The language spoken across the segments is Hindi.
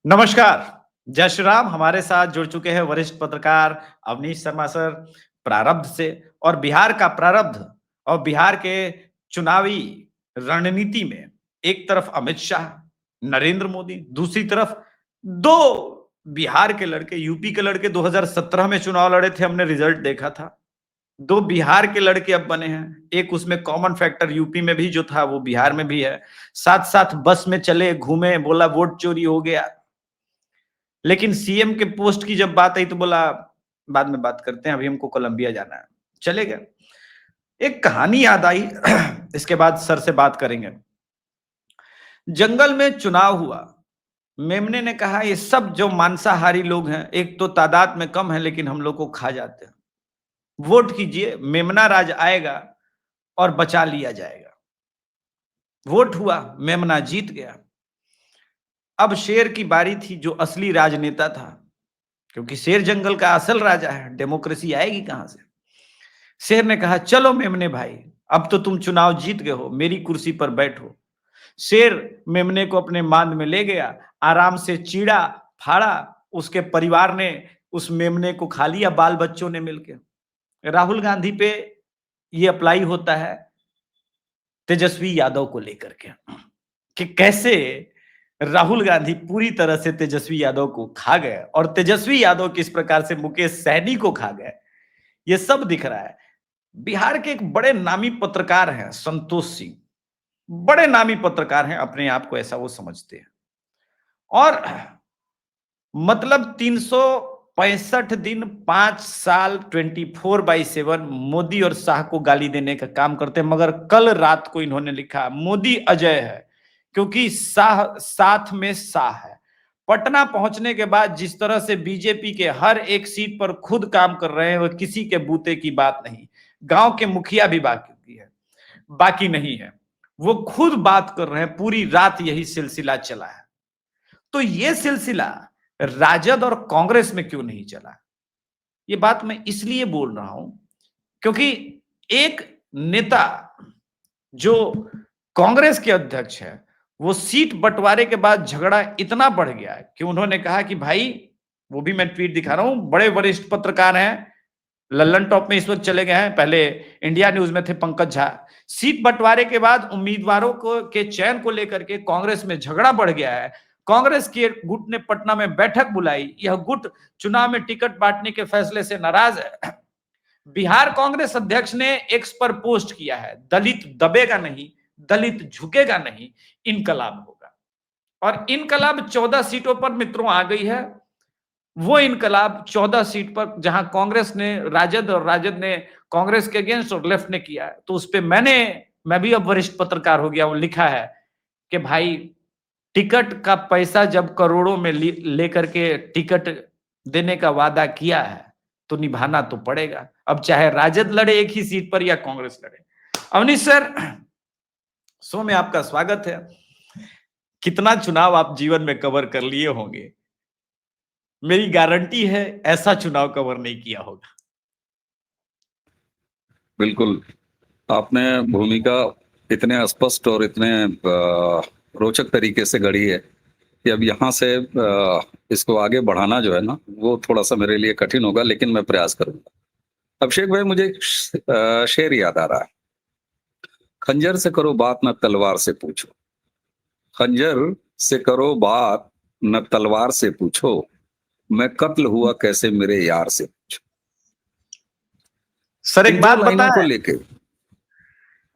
नमस्कार, जय श्री राम। हमारे साथ जुड़ चुके हैं वरिष्ठ पत्रकार अवनीश शर्मा सर, प्रारब्ध से। और बिहार का प्रारब्ध और बिहार के चुनावी रणनीति में एक तरफ अमित शाह, नरेंद्र मोदी, दूसरी तरफ दो बिहार के लड़के, यूपी के लड़के 2017 में चुनाव लड़े थे, हमने रिजल्ट देखा था। दो बिहार के लड़के अब बने हैं, एक उसमें कॉमन फैक्टर यूपी में भी जो था वो बिहार में भी है। साथ साथ बस में चले, घूमे, बोला वोट चोरी हो गया। लेकिन सीएम के पोस्ट की जब बात आई तो बोला बाद में बात करते हैं, अभी हमको कोलंबिया जाना है, चले गए। एक कहानी याद आई इसके बाद सर से बात करेंगे। जंगल में चुनाव हुआ, मेमने ने कहा ये सब जो मांसाहारी लोग हैं, एक तो तादाद में कम है लेकिन हम लोग को खा जाते हैं, वोट कीजिए, मेमना राज आएगा और बचा लिया जाएगा। वोट हुआ, मेमना जीत गया। अब शेर की बारी थी, जो असली राजनेता था, क्योंकि शेर जंगल का असल राजा है, डेमोक्रेसी आएगी कहां से। शेर ने कहा चलो मेमने भाई, अब तो तुम चुनाव जीत गए हो, मेरी कुर्सी पर बैठो। शेर मेमने को अपने मांद में ले गया, आराम से चीड़ा फाड़ा, उसके परिवार ने उस मेमने को खा लिया, बाल बच्चों ने मिलकर। राहुल गांधी पे ये अप्लाई होता है तेजस्वी यादव को लेकर के, कि कैसे राहुल गांधी पूरी तरह से तेजस्वी यादव को खा गए और तेजस्वी यादव किस प्रकार से मुकेश सहनी को खा गए, ये सब दिख रहा है। बिहार के एक बड़े नामी पत्रकार हैं संतोष सिंह, बड़े नामी पत्रकार हैं, अपने आप को ऐसा वो समझते हैं। और मतलब 365 दिन 5 साल 24/7 मोदी और शाह को गाली देने का काम करते हैं। मगर कल रात को इन्होंने लिखा मोदी अजय है, क्योंकि शाह साथ में शाह है। पटना पहुंचने के बाद जिस तरह से बीजेपी के हर एक सीट पर खुद काम कर रहे हैं, वह किसी के बूते की बात नहीं। गांव के मुखिया भी बाकी नहीं है, वो खुद बात कर रहे हैं। पूरी रात यही सिलसिला चला है। तो ये सिलसिला राजद और कांग्रेस में क्यों नहीं चला? ये बात मैं इसलिए बोल रहा हूं क्योंकि एक नेता जो कांग्रेस के अध्यक्ष है, वो सीट बंटवारे के बाद झगड़ा इतना बढ़ गया है कि उन्होंने कहा कि भाई, वो भी मैं ट्वीट दिखा रहा हूं, बड़े वरिष्ठ पत्रकार हैं, लल्लन टॉप में इस वक्त चले गए हैं, पहले इंडिया न्यूज में थे पंकज झा। सीट बंटवारे के बाद उम्मीदवारों को के चयन को लेकर के कांग्रेस में झगड़ा बढ़ गया है। कांग्रेस के गुट ने पटना में बैठक बुलाई, यह गुट चुनाव में टिकट बांटने के फैसले से नाराज है। बिहार कांग्रेस अध्यक्ष ने एक्स पर पोस्ट किया है, दलित दबेगा नहीं, दलित झुकेगा नहीं, इनकलाब होगा। और इनकलाब 14 सीटों पर मित्रों आ गई है। वो इनकलाब 14 सीट पर, जहां कांग्रेस ने राजद और राजद ने कांग्रेस के अगेंस्ट और लेफ्ट ने किया है, तो उस पे मैं भी अब वरिष्ठ पत्रकार हो गया, वो लिखा है कि भाई, टिकट का पैसा जब करोड़ों में लेकर के टिकट देने का वादा किया है तो निभाना तो पड़ेगा। अब चाहे राजद लड़े एक ही सीट पर या कांग्रेस लड़े। अवनीश सर, शो में आपका स्वागत है। कितना चुनाव आप जीवन में कवर कर लिए होंगे, मेरी गारंटी है ऐसा चुनाव कवर नहीं किया होगा। बिल्कुल, आपने भूमिका इतने स्पष्ट और इतने रोचक तरीके से गढ़ी है कि अब यहाँ से इसको आगे बढ़ाना जो है ना, वो थोड़ा सा मेरे लिए कठिन होगा, लेकिन मैं प्रयास करूंगा। अभिषेक भाई, मुझे एक शेर याद आ रहा है, खंजर से करो बात न तलवार से पूछो, खंजर से करो बात न तलवार से पूछो, मैं कत्ल हुआ कैसे मेरे यार से पूछो। सर एक बात लाइनों को बताएं, लेके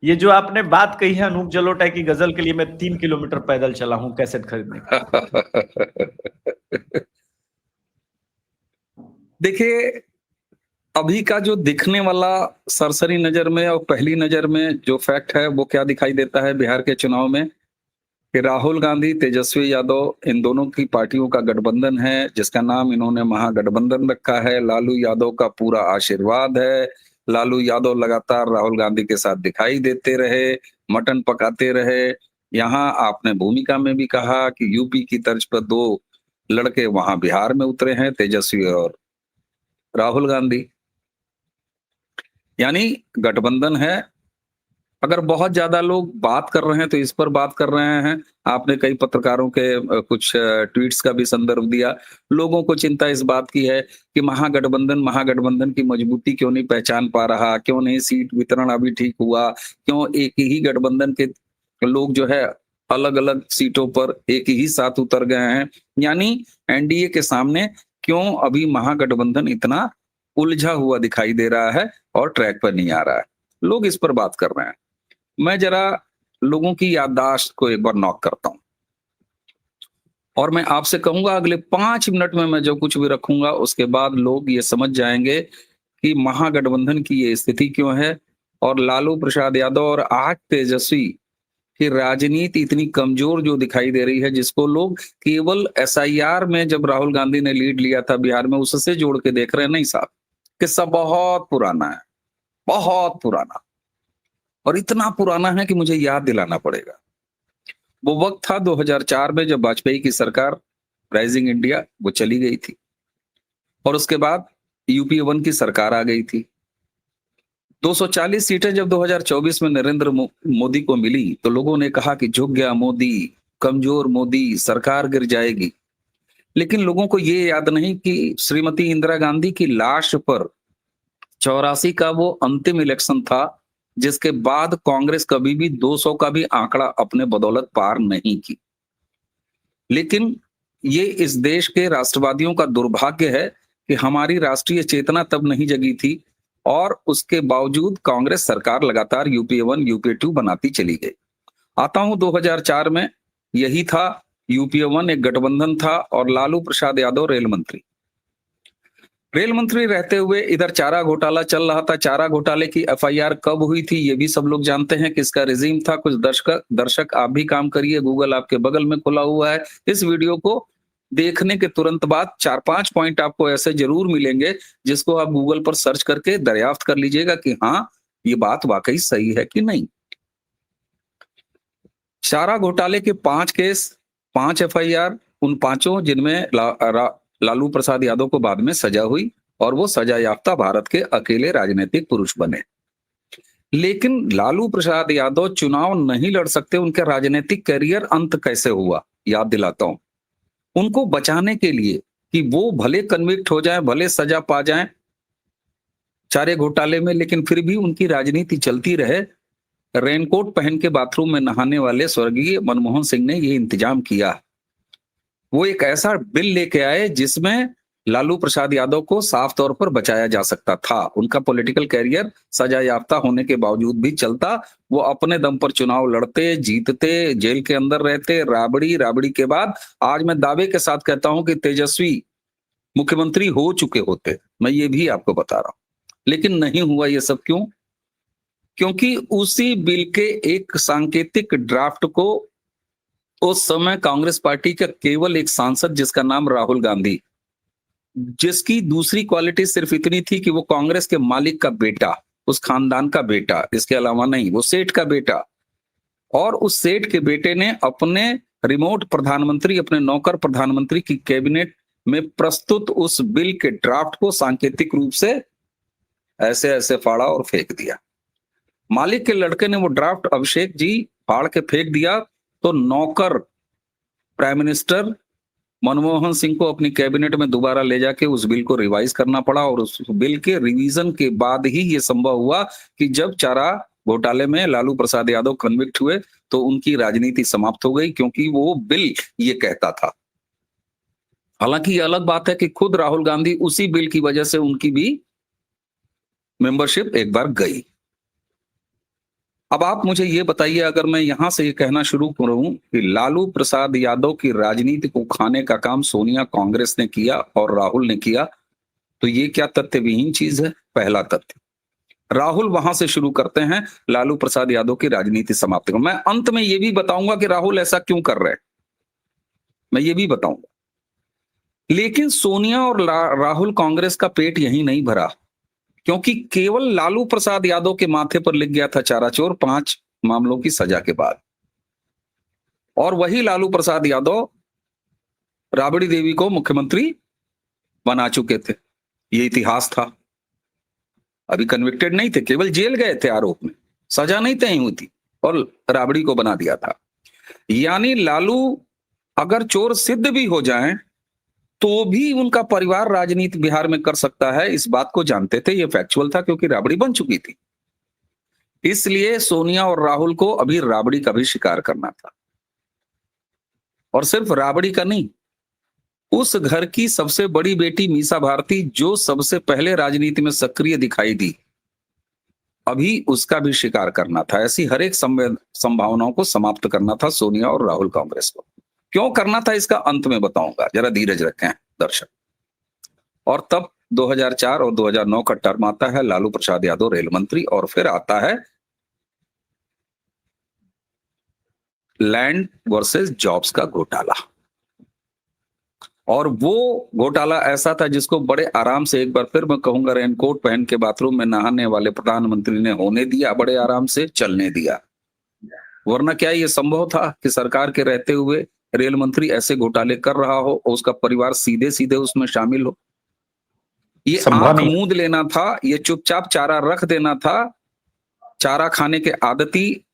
ये जो आपने बात कही है अनूप जलोटा की गजल के लिए, मैं 3 किलोमीटर पैदल चला हूं कैसेट खरीदने देखिए, अभी का जो दिखने वाला सरसरी नजर में और पहली नजर में जो फैक्ट है, वो क्या दिखाई देता है बिहार के चुनाव में, कि राहुल गांधी, तेजस्वी यादव, इन दोनों की पार्टियों का गठबंधन है, जिसका नाम इन्होंने महागठबंधन रखा है। लालू यादव का पूरा आशीर्वाद है। लालू यादव लगातार राहुल गांधी के साथ दिखाई देते रहे, मटन पकाते रहे। यहाँ आपने भूमिका में भी कहा कि यूपी की तर्ज पर दो लड़के वहां बिहार में उतरे हैं, तेजस्वी और राहुल गांधी। यानी गठबंधन है अगर बहुत ज्यादा लोग बात कर रहे हैं तो इस पर बात कर रहे हैं। आपने कई पत्रकारों के कुछ ट्वीट्स का भी संदर्भ दिया। लोगों को चिंता इस बात की है कि महागठबंधन महागठबंधन की मजबूती क्यों नहीं पहचान पा रहा, क्यों नहीं सीट वितरण अभी ठीक हुआ, क्यों एक ही गठबंधन के लोग जो है अलग अलग सीटों पर एक ही साथ उतर गए हैं। यानी एनडीए के सामने क्यों अभी महागठबंधन इतना उलझा हुआ दिखाई दे रहा है और ट्रैक पर नहीं आ रहा है। लोग इस पर बात कर रहे हैं। मैं जरा लोगों की याददाश्त को एक बार नॉक करता हूं और मैं आपसे कहूंगा अगले 5 मिनट में मैं जो कुछ भी रखूंगा उसके बाद लोग ये समझ जाएंगे कि महागठबंधन की ये स्थिति क्यों है और लालू प्रसाद यादव और आज तेजस्वी की राजनीति इतनी कमजोर जो दिखाई दे रही है, जिसको लोग केवल एसआईआर में जब राहुल गांधी ने लीड लिया था बिहार में उससे जोड़ के देख रहे हैं। नहीं साहब, किस्सा बहुत पुराना है, बहुत पुराना, और इतना पुराना है कि मुझे याद दिलाना पड़ेगा। वो वक्त था 2004 में जब वाजपेयी की सरकार राइजिंग इंडिया वो चली गई थी और उसके बाद यूपीए 1 की सरकार आ गई थी। 240 सीटें जब 2024 में नरेंद्र मोदी को मिली तो लोगों ने कहा कि झुक गया मोदी, कमजोर मोदी, सरकार गिर जाएगी। लेकिन लोगों को ये याद नहीं कि श्रीमती इंदिरा गांधी की लाश पर 84 का वो अंतिम इलेक्शन था जिसके बाद कांग्रेस कभी भी 200 का भी आंकड़ा अपने बदौलत पार नहीं की। लेकिन ये इस देश के राष्ट्रवादियों का दुर्भाग्य है कि हमारी राष्ट्रीय चेतना तब नहीं जगी थी और उसके बावजूद कांग्रेस सरकार लगातार यूपीए 1 यूपीए 2 बनाती चली गई। आता हूं 2004 में, यही था, यूपीए 1 एक गठबंधन था और लालू प्रसाद यादव रेल मंत्री रहते हुए इधर चारा घोटाला चल रहा था। चारा घोटाले की एफआईआर कब हुई थी ये भी सब लोग जानते हैं, किसका रिजीम था। कुछ दर्शक आप भी काम करिए, गूगल आपके बगल में खुला हुआ है। इस वीडियो को देखने के तुरंत बाद 4-5 पॉइंट आपको ऐसे जरूर मिलेंगे जिसको आप गूगल पर सर्च करके दरियाफ्त कर लीजिएगा कि हाँ ये बात वाकई सही है कि नहीं। चारा घोटाले के 5 केस, 5 एफआईआर, उन पांचों जिनमें लालू प्रसाद यादव को बाद में सजा हुई और वो सजा याफ्ता भारत के अकेले राजनीतिक पुरुष बने। लेकिन लालू प्रसाद यादव चुनाव नहीं लड़ सकते, उनका राजनीतिक करियर अंत कैसे हुआ याद दिलाता हूं। उनको बचाने के लिए कि वो भले कन्विक्ट हो जाएं, भले सजा पा जाएं चारे घोटाले में, लेकिन फिर भी उनकी राजनीति चलती रहे, रेनकोट पहन के बाथरूम में नहाने वाले स्वर्गीय मनमोहन सिंह ने ये इंतजाम किया। वो एक ऐसा बिल लेके आए जिसमें लालू प्रसाद यादव को साफ तौर पर बचाया जा सकता था। उनका पॉलिटिकल कैरियर सजा याफ्ता होने के बावजूद भी चलता, वो अपने दम पर चुनाव लड़ते, जीतते, जेल के अंदर रहते, राबड़ी के बाद आज मैं दावे के साथ कहता हूं कि तेजस्वी मुख्यमंत्री हो चुके होते, मैं ये भी आपको बता रहा हूं। लेकिन नहीं हुआ ये सब क्यों? क्योंकि उसी बिल के एक सांकेतिक ड्राफ्ट को उस समय कांग्रेस पार्टी का केवल एक सांसद जिसका नाम राहुल गांधी, जिसकी दूसरी क्वालिटी सिर्फ इतनी थी कि वो कांग्रेस के मालिक का बेटा, उस खानदान का बेटा, इसके अलावा नहीं, वो सेठ का बेटा, और उस सेठ के बेटे ने अपने रिमोट प्रधानमंत्री, अपने नौकर प्रधानमंत्री की कैबिनेट में प्रस्तुत उस बिल के ड्राफ्ट को सांकेतिक रूप से ऐसे ऐसे फाड़ा और फेंक दिया। मालिक के लड़के ने वो ड्राफ्ट अभिषेक जी फाड़ के फेंक दिया तो नौकर प्राइम मिनिस्टर मनमोहन सिंह को अपनी कैबिनेट में दोबारा ले जाके उस बिल को रिवाइज करना पड़ा और उस बिल के रिवीजन के बाद ही ये संभव हुआ कि जब चारा घोटाले में लालू प्रसाद यादव कन्विक्ट हुए तो उनकी राजनीति समाप्त हो गई, क्योंकि वो बिल ये कहता था। हालांकि ये अलग बात है कि खुद राहुल गांधी उसी बिल की वजह से उनकी भी मेंबरशिप एक बार गई। अब आप मुझे ये बताइए, अगर मैं यहां से ये कहना शुरू करूं कि लालू प्रसाद यादव की राजनीति को खाने का काम सोनिया कांग्रेस ने किया और राहुल ने किया, तो ये क्या तथ्य विहीन चीज है? पहला तथ्य, राहुल वहां से शुरू करते हैं लालू प्रसाद यादव की राजनीति समाप्त को। मैं अंत में ये भी बताऊंगा कि राहुल ऐसा क्यों कर रहे हैं, मैं ये भी बताऊंगा। लेकिन सोनिया और राहुल कांग्रेस का पेट यही नहीं भरा, क्योंकि केवल लालू प्रसाद यादव के माथे पर लिख गया था चारा चोर 5 मामलों की सजा के बाद, और वही लालू प्रसाद यादव राबड़ी देवी को मुख्यमंत्री बना चुके थे। ये इतिहास था। अभी कन्विक्टेड नहीं थे, केवल जेल गए थे आरोप में, सजा नहीं तय हुई थी और राबड़ी को बना दिया था। यानी लालू अगर चोर सिद्ध भी हो जाएं तो भी उनका परिवार राजनीति बिहार में कर सकता है, इस बात को जानते थे, ये फैक्चुअल था क्योंकि राबड़ी बन चुकी थी। इसलिए सोनिया और राहुल को अभी राबड़ी का भी शिकार करना था, और सिर्फ राबड़ी का नहीं, उस घर की सबसे बड़ी बेटी मीसा भारती जो सबसे पहले राजनीति में सक्रिय दिखाई दी, अभी उसका भी शिकार करना था। ऐसी हर एक संभावनाओं को समाप्त करना था सोनिया और राहुल कांग्रेस को। क्यों करना था इसका अंत में बताऊंगा, जरा धीरज रखें दर्शक। और तब 2004 और 2009 का टर्म आता है, लालू प्रसाद यादव रेल मंत्री, और फिर आता है लैंड वर्सेस जॉब्स का घोटाला। और वो घोटाला ऐसा था जिसको बड़े आराम से, एक बार फिर मैं कहूंगा, रेनकोट पहन के बाथरूम में नहाने वाले प्रधानमंत्री ने होने दिया, बड़े आराम से चलने दिया। वरना क्या ये संभव था कि सरकार के रहते हुए रेल मंत्री ऐसे घोटाले कर रहा हो और उसका परिवार सीधे सीधे उसमें शामिल हो? ये आंख मूंद लेना था, ये चुपचाप चारा रख देना था। चारा खाने के आदती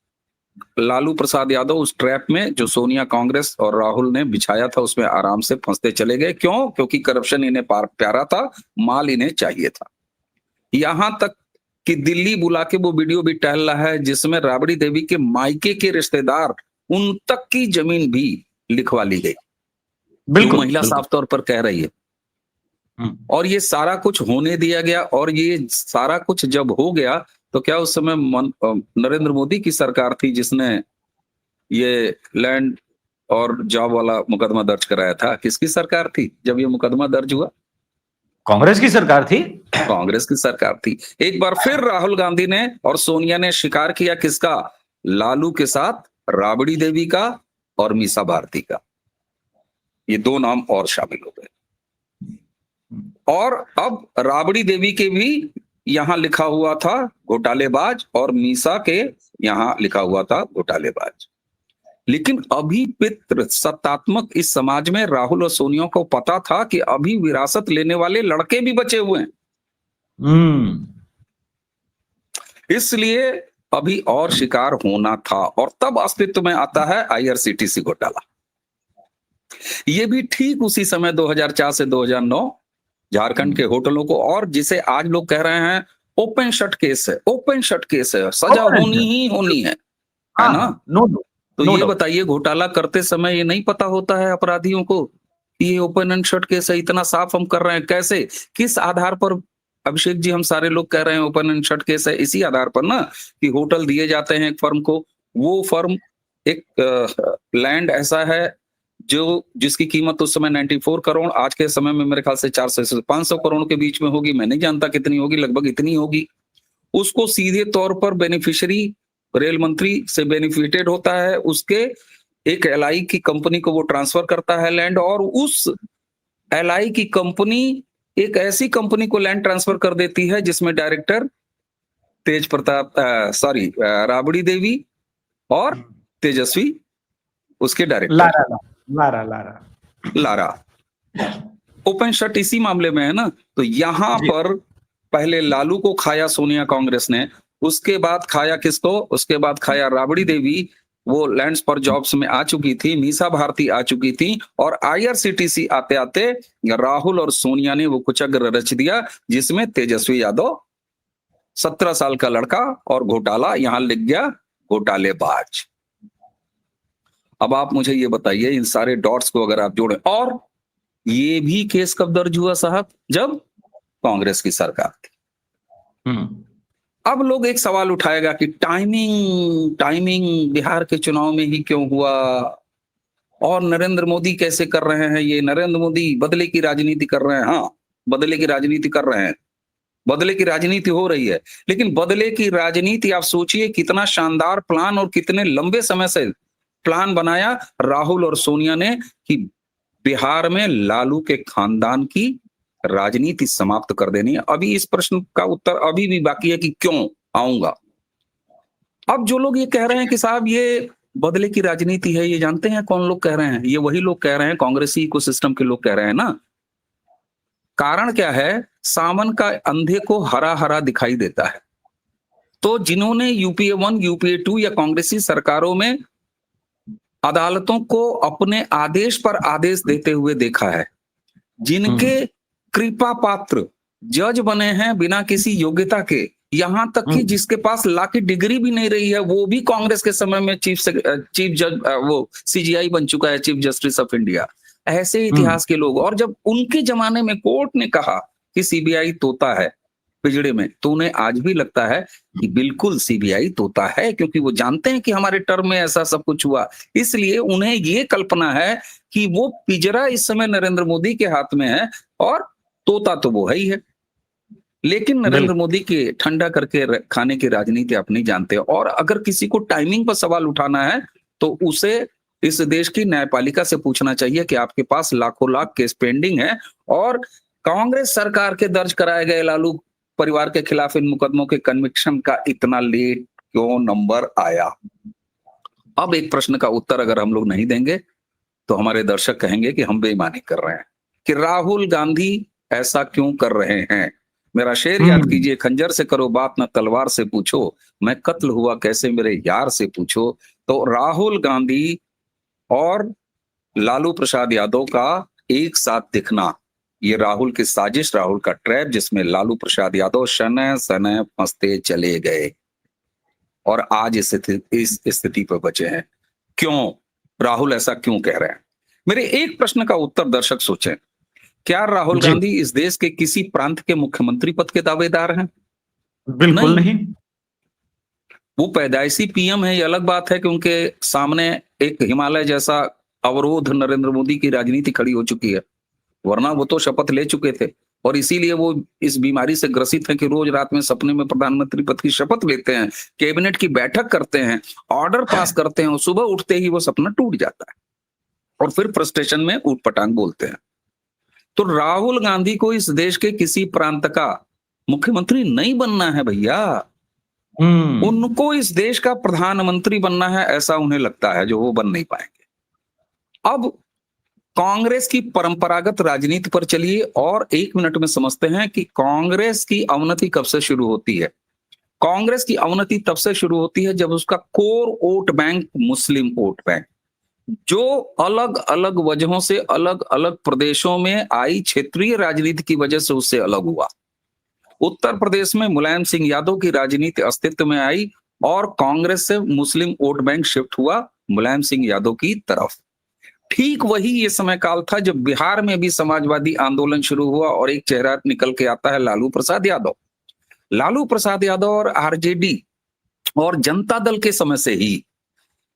लालू प्रसाद यादव उस ट्रैप में जो सोनिया कांग्रेस और राहुल ने बिछाया था उसमें आराम से फंसते चले गए। क्यों? क्योंकि करप्शन इन्हें प्यारा था, माल इन्हें चाहिए था। यहां तक कि दिल्ली बुला के वो वीडियो भी टहल रहा है जिसमें राबड़ी देवी के मायके के रिश्तेदार, उन तक की जमीन भी लिखवा ली गई। बिल्कुल, महिला साफ तौर पर कह रही है। और ये सारा कुछ होने दिया गया, और ये सारा कुछ जब हो गया तो क्या उस समय नरेंद्र मोदी की सरकार थी जिसने ये लैंड और जॉब वाला मुकदमा दर्ज कराया था? किसकी सरकार थी जब ये मुकदमा दर्ज हुआ? कांग्रेस की सरकार थी। कांग्रेस की सरकार थी। एक बार फिर राहुल गांधी ने और सोनिया ने शिकार किया किसका? लालू के साथ राबड़ी देवी का और मीसा भारती का। ये दो नाम और शामिल हो गए। और अब राबड़ी देवी के भी यहां लिखा हुआ था घोटालेबाज, और मीसा के यहां लिखा हुआ था घोटालेबाज। लेकिन अभी पितृ सत्तात्मक इस समाज में राहुल और सोनिया को पता था कि अभी विरासत लेने वाले लड़के भी बचे हुए हैं। इसलिए अभी और शिकार होना था, और तब अस्तित्व में आता है IRCTC घोटाला। ये भी ठीक उसी समय 2004 से 2009 झारखंड के होटलों को, और जिसे आज लोग कह रहे हैं ओपन शट केस है, ओपन शट केस है, सजा होनी ही होनी है ना? तो ये बताइए, घोटाला करते समय ये नहीं पता होता है अपराधियों को ये ओपन एंड शट केस है? इतना साफ हम कर रहे हैं, कैसे, किस आधार पर अभिषेक जी हम सारे लोग कह रहे हैं ओपन एंड शट केस है? इसी आधार पर ना कि होटल दिए जाते हैं एक फर्म को, वो फर्म एक लैंड ऐसा है जो जिसकी कीमत उस समय 94 करोड़, आज के समय में मेरे ख्याल से 400 से 500 करोड़ के बीच में होगी, मैं नहीं जानता कितनी होगी, लगभग इतनी होगी। उसको सीधे तौर पर बेनिफिशियरी रेल मंत्री से बेनिफिटेड होता है, उसके एक LI की कंपनी को वो ट्रांसफर करता है लैंड, और उस LI की कंपनी एक ऐसी कंपनी को लैंड ट्रांसफर कर देती है जिसमें डायरेक्टर तेज प्रताप राबड़ी देवी और तेजस्वी उसके डायरेक्टर लारा। ओपन शट इसी मामले में है ना। तो यहां पर पहले लालू को खाया सोनिया कांग्रेस ने, उसके बाद खाया किसको? उसके बाद खाया राबड़ी देवी, वो लैंड्स पर जॉब्स में आ चुकी थी, मीसा भारती आ चुकी थी, और IRCTC आते आते राहुल और सोनिया ने वो कुचक्र रच दिया जिसमें तेजस्वी यादव 17 साल का लड़का, और घोटाला यहां लिख गया घोटालेबाज। अब आप मुझे ये बताइए, इन सारे डॉट्स को अगर आप जोड़ें, और ये भी केस कब दर्ज हुआ साहब? जब कांग्रेस की सरकार थी। अब लोग एक सवाल उठाएगा कि टाइमिंग बिहार के चुनाव में ही क्यों हुआ, और नरेंद्र मोदी कैसे कर रहे हैं ये? नरेंद्र मोदी बदले की राजनीति कर रहे हैं। हाँ, बदले की राजनीति कर रहे हैं, बदले की राजनीति हो रही है, लेकिन बदले की राजनीति आप सोचिए कितना शानदार प्लान और कितने लंबे समय से प्लान बनाया राहुल और सोनिया ने कि बिहार में लालू के खानदान की राजनीति समाप्त कर देनी है। अभी इस प्रश्न का उत्तर अभी भी बाकी है कि क्यों, आऊंगा। अब जो लोग ये कह रहे हैं कि साहब ये बदले की राजनीति है, ये जानते हैं कौन लोग कह रहे हैं? ये वही लोग कह रहे हैं, कांग्रेसी इकोसिस्टम के लोग कह रहे हैं ना। कारण क्या है? सावन का अंधे को हरा हरा दिखाई देता है। तो जिन्होंने यूपीए 1, यूपीए 2 या कांग्रेसी सरकारों में अदालतों को अपने आदेश पर आदेश देते हुए देखा है, जिनके कृपा पात्र जज बने हैं बिना किसी योग्यता के, यहां तक कि जिसके पास लॉ की डिग्री भी नहीं रही है, वो भी कांग्रेस के समय में चीफ जज, वो सीजीआई बन चुका है, चीफ जस्टिस ऑफ इंडिया। ऐसे इतिहास के लोग, और जब उनके जमाने में कोर्ट ने कहा कि सीबीआई तोता है पिंजड़े में, तो उन्हें आज भी लगता है कि बिल्कुल सीबीआई तोता है, क्योंकि वो जानते हैं कि हमारे टर्म में ऐसा सब कुछ हुआ। इसलिए उन्हें ये कल्पना है कि वो पिंजरा इस समय नरेंद्र मोदी के हाथ में है और तोता तो वो है ही है। लेकिन नरेंद्र मोदी के ठंडा करके खाने की राजनीति आप नहीं जानते, और अगर किसी को टाइमिंग पर सवाल उठाना है तो उसे इस देश की न्यायपालिका से पूछना चाहिए कि आपके पास लाखों लाख केस पेंडिंग है, और कांग्रेस सरकार के दर्ज कराए गए लालू परिवार के खिलाफ इन मुकदमों के कन्विक्शन का इतना लेट क्यों नंबर आया। अब एक प्रश्न का उत्तर अगर हम लोग नहीं देंगे तो हमारे दर्शक कहेंगे कि हम बेईमानी कर रहे हैं, कि राहुल गांधी ऐसा क्यों कर रहे हैं। मेरा शेर याद कीजिए, खंजर से करो बात न तलवार से पूछो, मैं कत्ल हुआ कैसे मेरे यार से पूछो। तो राहुल गांधी और लालू प्रसाद यादव का एक साथ दिखना, ये राहुल की साजिश, राहुल का ट्रैप, जिसमें लालू प्रसाद यादव शनै शनै फंसते चले गए और आज इस स्थिति पर बचे हैं। क्यों राहुल ऐसा क्यों कह रहे हैं? मेरे एक प्रश्न का उत्तर दर्शक सोचें, क्या राहुल गांधी इस देश के किसी प्रांत के मुख्यमंत्री पद के दावेदार हैं? बिल्कुल नहीं। वो पैदाइशी पीएम है, ये अलग बात है कि उनके सामने एक हिमालय जैसा अवरोध नरेंद्र मोदी की राजनीति खड़ी हो चुकी है, वरना वो तो शपथ ले चुके थे, और इसीलिए वो इस बीमारी से ग्रसित हैं कि रोज रात में सपने में प्रधानमंत्री पद की शपथ लेते हैं, कैबिनेट की बैठक करते हैं, ऑर्डर पास करते हैं, और सुबह उठते ही वो सपना टूट जाता है और फिर फ्रस्ट्रेशन में ऊटपटांग बोलते हैं। तो राहुल गांधी को इस देश के किसी प्रांत का मुख्यमंत्री नहीं बनना है भैया, उनको इस देश का प्रधानमंत्री बनना है, ऐसा उन्हें लगता है, जो वो बन नहीं पाएंगे। अब कांग्रेस की परंपरागत राजनीति पर चलिए और एक मिनट में समझते हैं कि कांग्रेस की अवनति कब से शुरू होती है। कांग्रेस की अवनति तब से शुरू होती है जब उसका कोर वोट बैंक मुस्लिम वोट बैंक, जो अलग अलग वजहों से अलग अलग प्रदेशों में आई क्षेत्रीय राजनीति की वजह से उससे अलग हुआ। उत्तर प्रदेश में मुलायम सिंह यादव की राजनीति अस्तित्व में आई और कांग्रेस से मुस्लिम वोट बैंक शिफ्ट हुआ मुलायम सिंह यादव की तरफ। ठीक वही ये समय काल था जब बिहार में भी समाजवादी आंदोलन शुरू हुआ और एक चेहरा निकल के आता है लालू प्रसाद यादव। लालू प्रसाद यादव और आरजेडी और जनता दल के समय से ही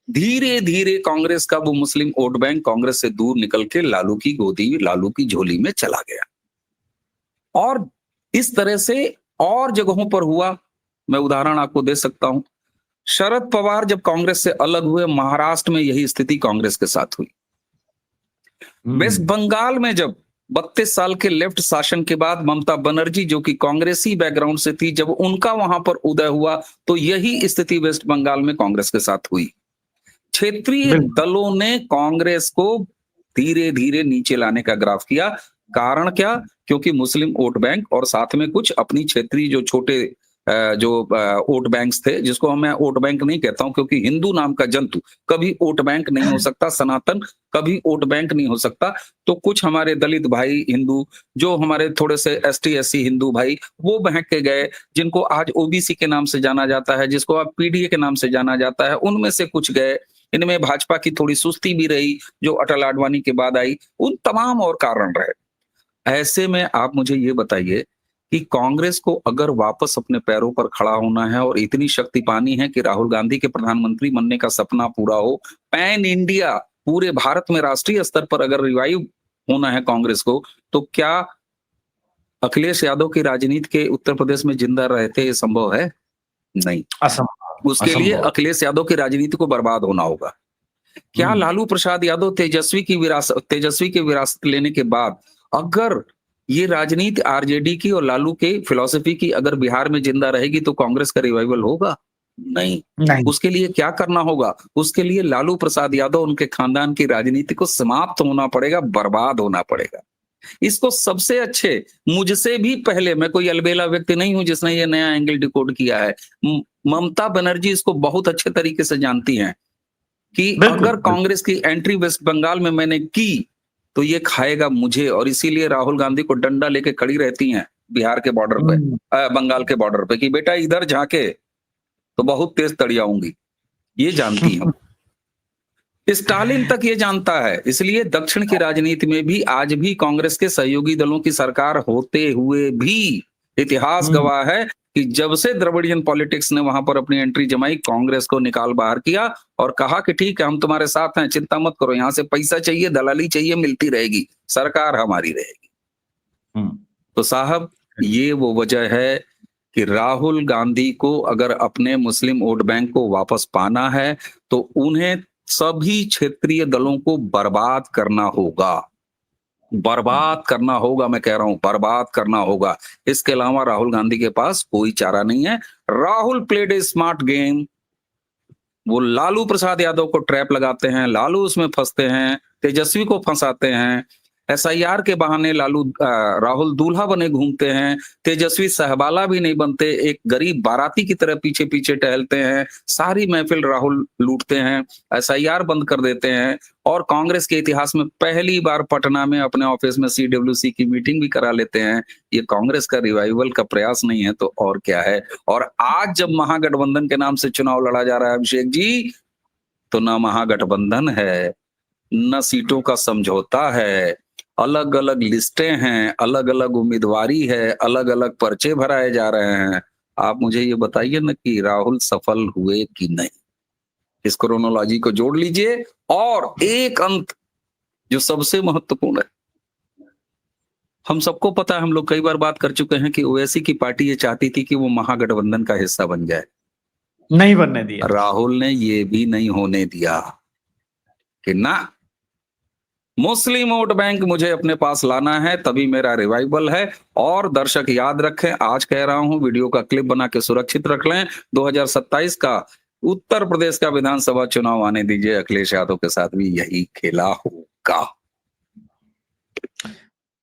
धीरे धीरे कांग्रेस का वो मुस्लिम वोट बैंक कांग्रेस से दूर निकल के लालू की गोदी, लालू की झोली में चला गया। और इस तरह से और जगहों पर हुआ, मैं उदाहरण आपको दे सकता हूं। शरद पवार जब कांग्रेस से अलग हुए, महाराष्ट्र में यही स्थिति कांग्रेस के साथ हुई। वेस्ट बंगाल में जब 32 साल के लेफ्ट शासन के बाद ममता बनर्जी, जो कि कांग्रेसी बैकग्राउंड से थी, जब उनका वहां पर उदय हुआ, तो यही स्थिति वेस्ट बंगाल में कांग्रेस के साथ हुई। क्षेत्रीय दलों ने कांग्रेस को धीरे धीरे नीचे लाने का ग्राफ किया। कारण क्या? क्योंकि मुस्लिम वोट बैंक और साथ में कुछ अपनी क्षेत्रीय जो छोटे जो वोट बैंक्स थे, जिसको मैं वोट बैंक नहीं कहता हूं क्योंकि हिंदू नाम का जंतु कभी वोट बैंक नहीं हो सकता, सनातन कभी वोट बैंक नहीं हो सकता। तो कुछ हमारे दलित भाई हिंदू, जो हमारे थोड़े से एसटी एससी हिंदू भाई, वो बहक के गए, जिनको आज ओबीसी के नाम से जाना जाता है, जिसको अब पीडीए के नाम से जाना जाता है, उनमें से कुछ गए। इनमें भाजपा की थोड़ी सुस्ती भी रही जो अटल आडवाणी के बाद आई, उन तमाम और कारण रहे। ऐसे में आप मुझे ये बताइए कि कांग्रेस को अगर वापस अपने पैरों पर खड़ा होना है और इतनी शक्ति पानी है कि राहुल गांधी के प्रधानमंत्री बनने का सपना पूरा हो, पैन इंडिया पूरे भारत में राष्ट्रीय स्तर पर अगर रिवाइव होना है कांग्रेस को, तो क्या अखिलेश यादव की राजनीति के उत्तर प्रदेश में जिंदा रहते ये संभव है? नहीं, असंभव। उसके लिए अखिलेश यादव की राजनीति को बर्बाद होना होगा। क्या लालू प्रसाद यादव तेजस्वी की विरासत लेने के बाद अगर ये राजनीति आरजेडी की और लालू के फिलॉसफी की अगर बिहार में जिंदा रहेगी तो कांग्रेस का रिवाइवल होगा? नहीं। उसके लिए क्या करना होगा? उसके लिए लालू प्रसाद यादव, उनके खानदान की राजनीति को समाप्त होना पड़ेगा, बर्बाद होना पड़ेगा। इसको सबसे अच्छे, मुझसे भी पहले, मैं कोई अलबेला व्यक्ति नहीं हूं जिसने ये नया एंगल डिकोड किया है, ममता बनर्जी इसको बहुत अच्छे तरीके से जानती हैं कि बिल्कुल, अगर बिल्कुल। कांग्रेस की एंट्री वेस्ट बंगाल में मैंने की तो ये खाएगा मुझे, और इसीलिए राहुल गांधी को डंडा लेके खड़ी रहती हैं बिहार के बॉर्डर पे, हुँ, बंगाल के बॉर्डर पे, कि बेटा इधर झांके तो बहुत तेज तड़ियाऊंगी। ये जानती हैं। स्टालिन तक ये जानता है। इसलिए दक्षिण की राजनीति में भी आज भी कांग्रेस के सहयोगी दलों की सरकार होते हुए भी इतिहास हुँ, गवाह है कि जब से द्रविडियन पॉलिटिक्स ने वहां पर अपनी एंट्री जमाई, कांग्रेस को निकाल बाहर किया और कहा कि ठीक है, हम तुम्हारे साथ हैं, चिंता मत करो, यहां से पैसा चाहिए, दलाली चाहिए, मिलती रहेगी, सरकार हमारी रहेगी। हुँ। तो साहब, ये वो वजह है कि राहुल गांधी को अगर अपने मुस्लिम वोट बैंक को वापस पाना है तो उन्हें सभी क्षेत्रीय दलों को बर्बाद करना होगा। बर्बाद करना होगा, मैं कह रहा हूं, बर्बाद करना होगा। इसके अलावा राहुल गांधी के पास कोई चारा नहीं है। Rahul played a smart game. वो लालू प्रसाद यादव को ट्रैप लगाते हैं, लालू उसमें फंसते हैं, तेजस्वी को फंसाते हैं, एसआईआर के बहाने राहुल दूल्हा बने घूमते हैं, तेजस्वी सहबाला भी नहीं बनते, एक गरीब बाराती की तरह पीछे पीछे टहलते हैं, सारी महफिल राहुल लूटते हैं, एसआईआर बंद कर देते हैं, और कांग्रेस के इतिहास में पहली बार पटना में अपने ऑफिस में सीडब्ल्यूसी की मीटिंग भी करा लेते हैं। ये कांग्रेस का रिवाइवल का प्रयास नहीं है तो और क्या है। और आज जब महागठबंधन के नाम से चुनाव लड़ा जा रहा है अभिषेक जी, तो ना महागठबंधन है, न सीटों का समझौता है, अलग अलग लिस्टें हैं, अलग अलग उम्मीदवारी है, अलग अलग पर्चे भराए जा रहे हैं। आप मुझे ये बताइए ना कि राहुल सफल हुए कि नहीं। इस क्रोनोलॉजी को जोड़ लीजिए। और एक अंक जो सबसे महत्वपूर्ण है, हम सबको पता है, हम लोग कई बार बात कर चुके हैं कि ओवैसी की पार्टी ये चाहती थी कि वो महागठबंधन का हिस्सा बन जाए। नहीं बनने दिया। राहुल ने ये भी नहीं होने दिया कि ना, मुस्लिम वोट बैंक मुझे अपने पास लाना है, तभी मेरा रिवाइवल है। और दर्शक याद रखें, आज कह रहा हूं, वीडियो का क्लिप बना के सुरक्षित रख लें, 2027 का उत्तर प्रदेश का विधानसभा चुनाव आने दीजिए, अखिलेश यादव के साथ भी यही खेला होगा।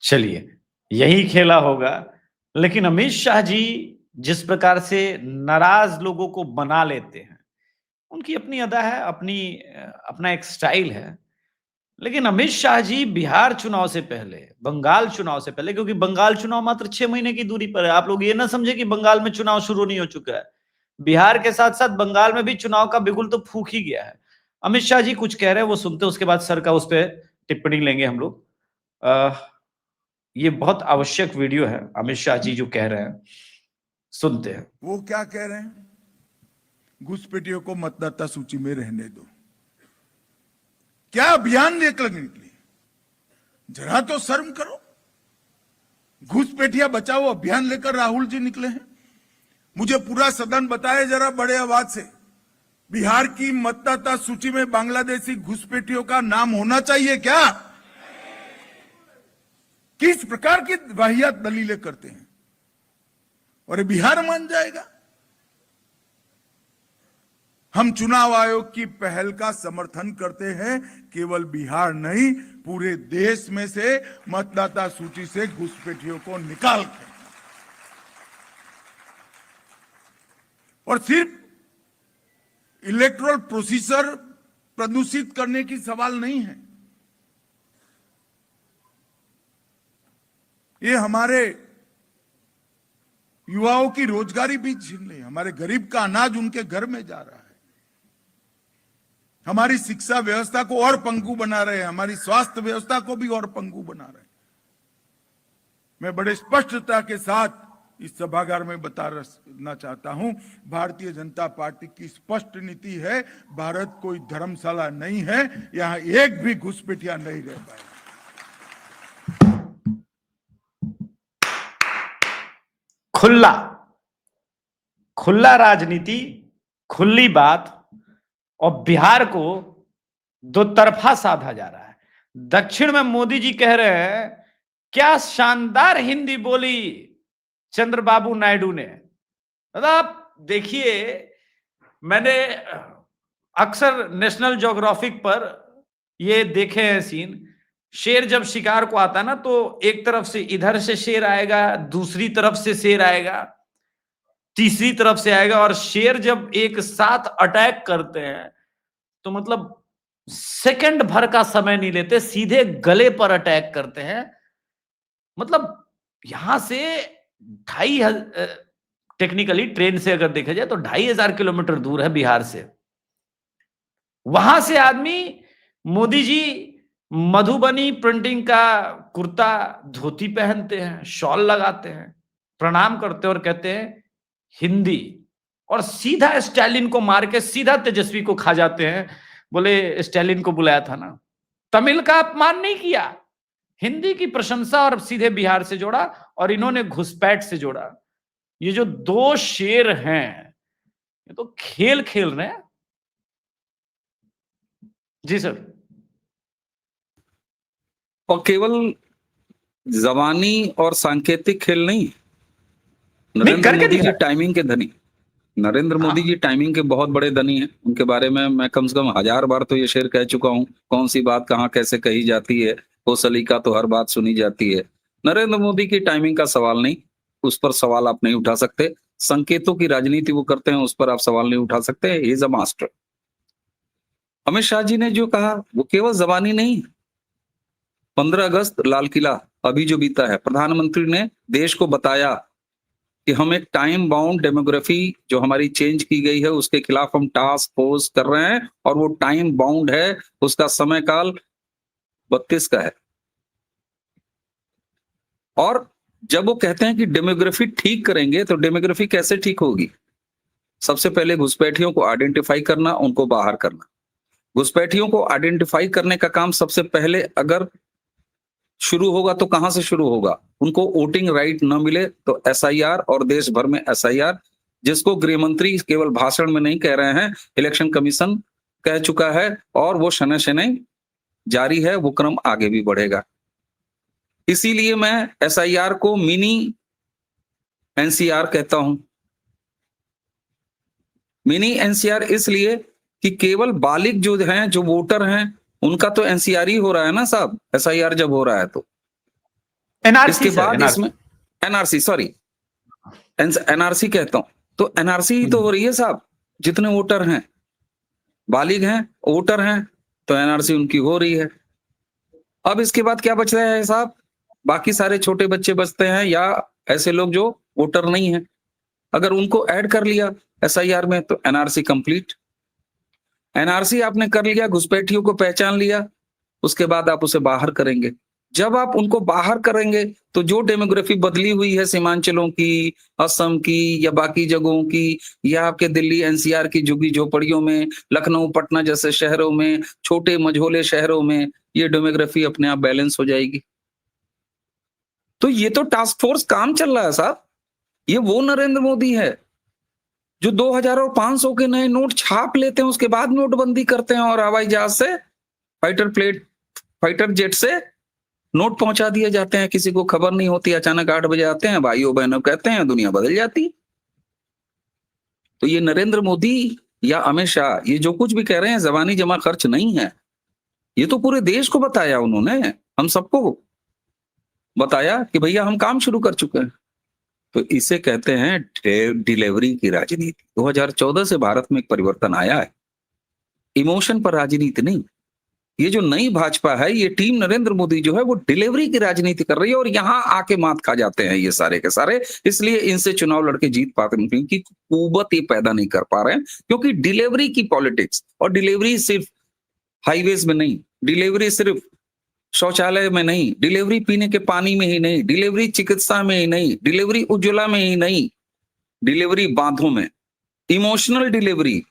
चलिए, यही खेला होगा। लेकिन अमित शाह जी जिस प्रकार से नाराज लोगों को बना लेते हैं, उनकी अपनी अदा है, अपना एक स्टाइल है। लेकिन अमित शाह जी बिहार चुनाव से पहले, बंगाल चुनाव से पहले, क्योंकि बंगाल चुनाव मात्र 6 महीने की दूरी पर है, आप लोग ये ना समझे कि बंगाल में चुनाव शुरू नहीं हो चुका है। बिहार के साथ साथ बंगाल में भी चुनाव का बिगुल तो फूक ही गया है। अमित शाह जी कुछ कह रहे हैं, वो सुनते, उसके बाद सर का उस पर टिप्पणी लेंगे हम लोग। ये बहुत आवश्यक वीडियो है, अमित शाह जी जो कह रहे हैं, सुनते हैं। वो क्या कह रहे हैं? घुसपैठियों को मतदाता सूची में रहने दो। क्या अभियान लेकर निकले? जरा तो शर्म करो। घुसपैठिया बचाओ अभियान लेकर राहुल जी निकले हैं। मुझे पूरा सदन बताए जरा बड़े आवाज से, बिहार की मतदाता सूची में बांग्लादेशी घुसपैठियों का नाम होना चाहिए क्या? किस प्रकार की वाहियात दलीलें करते हैं, और बिहार मान जाएगा? हम चुनाव आयोग की पहल का समर्थन करते हैं, केवल बिहार नहीं, पूरे देश में से मतदाता सूची से घुसपैठियों को निकाल के, और सिर्फ इलेक्टोरल प्रोसीजर प्रदूषित करने की सवाल नहीं है। ये हमारे युवाओं की रोजगारी भी छीन ले, हमारे गरीब का अनाज उनके घर में जा रहा है, हमारी शिक्षा व्यवस्था को और पंगु बना रहे हैं, हमारी स्वास्थ्य व्यवस्था को भी और पंगु बना रहे हैं। मैं बड़े स्पष्टता के साथ इस सभागार में बताना चाहता हूं, भारतीय जनता पार्टी की स्पष्ट नीति है, भारत कोई धर्मशाला नहीं है, यहां एक भी घुसपैठिया नहीं रह पाएगा। खुला राजनीति, खुली बात, और बिहार को दो तरफा साधा जा रहा है। दक्षिण में मोदी जी कह रहे हैं, क्या शानदार हिंदी बोली चंद्रबाबू नायडू ने। मतलब देखिए, मैंने अक्सर नेशनल ज्योग्राफिक पर ये देखे हैं सीन, शेर जब शिकार को आता ना तो एक तरफ से इधर से शेर आएगा, दूसरी तरफ से शेर आएगा, तीसरी तरफ से आएगा, और शेर जब एक साथ अटैक करते हैं तो मतलब सेकंड भर का समय नहीं लेते, सीधे गले पर अटैक करते हैं। मतलब यहां से 2,500 टेक्निकली ट्रेन से अगर देखा जाए तो 2,500 किलोमीटर दूर है बिहार से। वहां से आदमी, मोदी जी मधुबनी प्रिंटिंग का कुर्ता धोती पहनते हैं, शॉल लगाते हैं, प्रणाम करते हैं और कहते हैं हिंदी, और सीधा स्टालिन को मार के सीधा तेजस्वी को खा जाते हैं। बोले स्टालिन को बुलाया था ना, तमिल का अपमान नहीं किया, हिंदी की प्रशंसा, और सीधे बिहार से जोड़ा, और इन्होंने घुसपैठ से जोड़ा। ये जो दो शेर हैं ये तो खेल खेल रहे हैं। जी सर। और केवल जबानी और सांकेतिक खेल नहीं, नरेंद्र करके मोदी जी दिखाया। टाइमिंग के धनी, नरेंद्र मोदी जी टाइमिंग के बहुत बड़े धनी हैं। उनके बारे में मैं कम से कम 1000 बार तो ये शेर कह चुका हूं, कौन सी बात कहाँ कैसे कही जाती है, वो सलीका तो हर बात सुनी जाती है। नरेंद्र मोदी की टाइमिंग का सवाल नहीं, उस पर सवाल आप नहीं उठा सकते। संकेतों की राजनीति वो करते हैं, उस पर आप सवाल नहीं उठा सकते। He is a master. Amit Shah ji ने जो कहा वो केवल जबानी नहीं। 15 अगस्त लाल किला अभी जो बीता है, प्रधानमंत्री ने देश को बताया कि हम एक टाइम बाउंड डेमोग्राफी जो हमारी चेंज की गई है उसके खिलाफ हम टास्क फोर्स कर रहे हैं, और वो टाइम बाउंड है, उसका समय काल 32 का है। और जब वो कहते हैं कि डेमोग्राफी ठीक करेंगे, तो डेमोग्राफी कैसे ठीक होगी? सबसे पहले घुसपैठियों को आइडेंटिफाई करना, उनको बाहर करना। घुसपैठियों को आइडेंटिफाई करने का काम सबसे पहले अगर शुरू होगा तो कहां से शुरू होगा? उनको वोटिंग राइट न मिले तो एसआईआर, और देश भर में एसआईआर, जिसको गृह मंत्री केवल भाषण में नहीं कह रहे हैं, इलेक्शन कमीशन कह चुका है, और वो शनै शनै जारी है, वो क्रम आगे भी बढ़ेगा। इसीलिए मैं एसआईआर को मिनी एनसीआर कहता हूं। मिनी एनसीआर इसलिए कि केवल बालिग जो हैं, जो वोटर हैं, उनका तो एनसीआर ही हो रहा है ना साहब, एसआईआर जब हो रहा है तो। एनआरसी इसके बाद एनआरसी। इसमें एनआरसी, सॉरी एनआरसी कहता हूं, तो एनआरसी ही तो हो रही है साहब। जितने वोटर हैं, बालिग हैं, वोटर हैं, तो एनआरसी उनकी हो रही है। अब इसके बाद क्या बच रहा है साहब? बाकी सारे छोटे बच्चे बचते हैं, या ऐसे लोग जो वोटर नहीं है, अगर उनको ऐड कर लिया एसआईआर में तो एनआरसी कंप्लीट। एनआरसी आपने कर लिया, घुसपैठियों को पहचान लिया, उसके बाद आप उसे बाहर करेंगे। जब आप उनको बाहर करेंगे तो जो डेमोग्राफी बदली हुई है सीमांचलों की, असम की, या बाकी जगहों की, या आपके दिल्ली एनसीआर की झुग्गी झोपड़ियों में, लखनऊ पटना जैसे शहरों में, छोटे मझोले शहरों में, ये डेमोग्राफी अपने आप बैलेंस हो जाएगी। तो ये तो टास्क फोर्स काम चल रहा है साहब। ये वो नरेंद्र मोदी है जो 2000 और 500 के नए नोट छाप लेते हैं, उसके बाद नोटबंदी करते हैं, और हवाई जहाज से, फाइटर जेट से नोट पहुंचा दिए जाते हैं, किसी को खबर नहीं होती, अचानक 8 बजे आते हैं, भाइयों बहनों कहते हैं, दुनिया बदल जाती। तो ये नरेंद्र मोदी या अमित शाह ये जो कुछ भी कह रहे हैं जबानी जमा खर्च नहीं है, ये तो पूरे देश को बताया उन्होंने, हम सबको बताया कि भैया हम काम शुरू कर चुके हैं। तो इसे कहते हैं डिलीवरी की राजनीति। 2014 से भारत में एक परिवर्तन आया है, इमोशन पर राजनीति नहीं। ये जो नई भाजपा है, ये टीम नरेंद्र मोदी जो है वो डिलीवरी की राजनीति कर रही है, और यहां आके मात खा जाते हैं ये सारे के सारे। इसलिए इनसे चुनाव लड़के जीत पाते नहीं, क्योंकि कुवत ये पैदा नहीं कर पा रहे हैं, क्योंकि डिलीवरी की पॉलिटिक्स, और डिलीवरी सिर्फ हाईवेज में नहीं, डिलीवरी सिर्फ शौचालय में नहीं, डिलीवरी पीने के पानी में ही नहीं, डिलीवरी चिकित्सा में ही नहीं, डिलीवरी उज्ज्वला में ही नहीं, डिलीवरी बांधों में, इमोशनल डिलीवरी।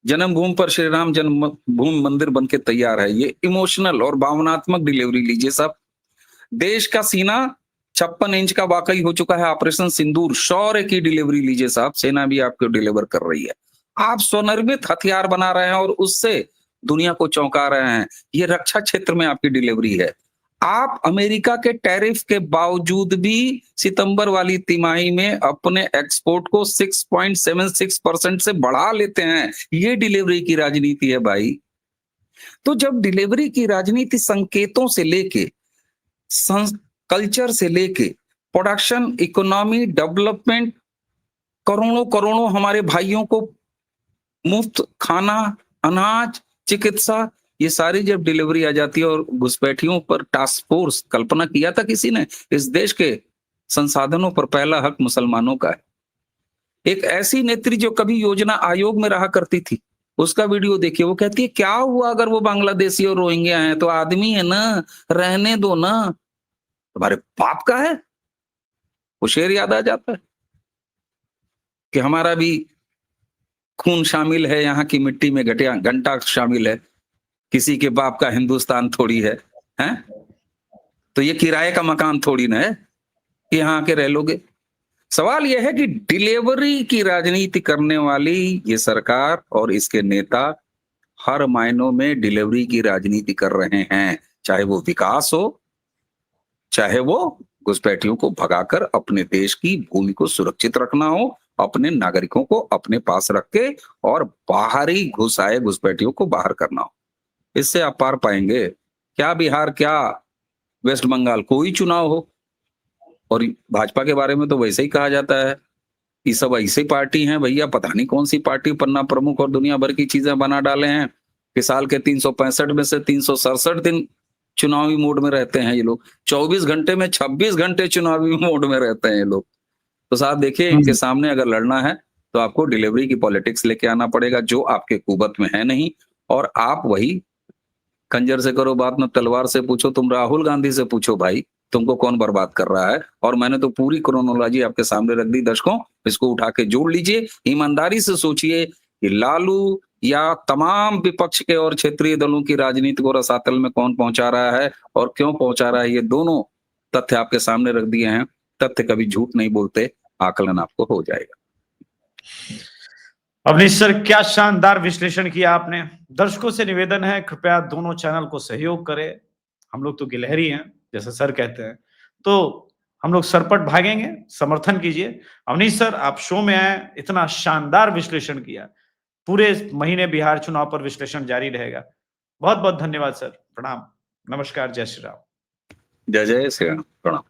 जन्मभूमि पर श्री राम जन्मभूमि मंदिर बनके तैयार है, ये इमोशनल और भावनात्मक डिलीवरी लीजिए साहब। देश का सीना 56 इंच का वाकई हो चुका है, ऑपरेशन सिंदूर, शौर्य की डिलीवरी लीजिए साहब, सेना भी आपको डिलीवर कर रही है। आप स्वनिर्मित हथियार बना रहे हैं और उससे दुनिया को चौंका रहे हैं, ये रक्षा क्षेत्र में आपकी डिलीवरी है। आप अमेरिका के टैरिफ के बावजूद भी सितंबर वाली तिमाही में अपने एक्सपोर्ट को 6.76% से बढ़ा लेते हैं, ये डिलीवरी की राजनीति है भाई। तो जब डिलीवरी की राजनीति संकेतों से लेके कल्चर से लेके प्रोडक्शन, इकोनॉमी, डेवलपमेंट, करोड़ों करोड़ों हमारे भाइयों को मुफ्त खाना, अनाज, चिकित्सा, ये सारी जब डिलीवरी आ जाती है और घुसपैठियों पर टास्क फोर्स, कल्पना किया था किसी ने? इस देश के संसाधनों पर पहला हक मुसलमानों का है। एक ऐसी नेत्री जो कभी योजना आयोग में रहा करती थी, उसका वीडियो देखिए, वो कहती है क्या हुआ अगर वो बांग्लादेशी और रोहिंग्या हैं, तो आदमी है ना, रहने दो ना, तुम्हारे बाप का है। वो शेर याद आ जाता है कि हमारा भी खून शामिल है यहाँ की मिट्टी में, घंटा शामिल है, किसी के बाप का हिंदुस्तान थोड़ी है, हैं? तो ये किराए का मकान थोड़ी ना है कि यहाँ आके रह लोगे। सवाल यह है कि डिलीवरी की राजनीति करने वाली ये सरकार और इसके नेता हर मायनों में डिलीवरी की राजनीति कर रहे हैं, चाहे वो विकास हो, चाहे वो घुसपैठियों को भगाकर अपने देश की भूमि को सुरक्षित रखना हो, अपने नागरिकों को अपने पास रख के और बाहरी घुस आए घुसपैठियों को बाहर करना हो। इससे आप पार पाएंगे? क्या बिहार, क्या वेस्ट बंगाल, कोई चुनाव हो, और भाजपा के बारे में तो वैसे ही कहा जाता है, ये सब ऐसी पार्टी हैं भैया, पता नहीं कौन सी पार्टी पन्ना प्रमुख और दुनिया भर की चीजें बना डाले हैं कि साल के 365 में से 367 दिन चुनावी मोड में रहते हैं ये लोग। 24 घंटे में 26 घंटे चुनावी मोड में रहते हैं ये लोग। तो साहब देखिए, इनके सामने अगर लड़ना है तो आपको डिलीवरी की पॉलिटिक्स लेके आना पड़ेगा, जो आपके कुबत में है नहीं, और आप वही खंजर से करो बात न तलवार से पूछो। तुम राहुल गांधी से पूछो भाई, तुमको कौन बर्बाद कर रहा है। और मैंने तो पूरी क्रोनोलॉजी आपके सामने रख दी दर्शकों, इसको उठा के जोड़ लीजिए, ईमानदारी से सोचिए कि लालू या तमाम विपक्ष के और क्षेत्रीय दलों की राजनीति को रसातल में कौन पहुंचा रहा है और क्यों पहुंचा रहा है। ये दोनों तथ्य आपके सामने रख दिए हैं। तथ्य कभी झूठ नहीं बोलते, आकलन आपको हो जाएगा। अवनीश सर, क्या शानदार विश्लेषण किया आपने। दर्शकों से निवेदन है, कृपया दोनों चैनल को सहयोग करें। हम लोग तो गिलहरी हैं, जैसे सर कहते हैं, तो हम लोग सरपट भागेंगे, समर्थन कीजिए। अवनीश सर, आप शो में आए, इतना शानदार विश्लेषण किया। पूरे महीने बिहार चुनाव पर विश्लेषण जारी रहेगा। बहुत बहुत धन्यवाद सर। प्रणाम, नमस्कार, जय श्री राम। जय जय श्री राम, प्रणाम।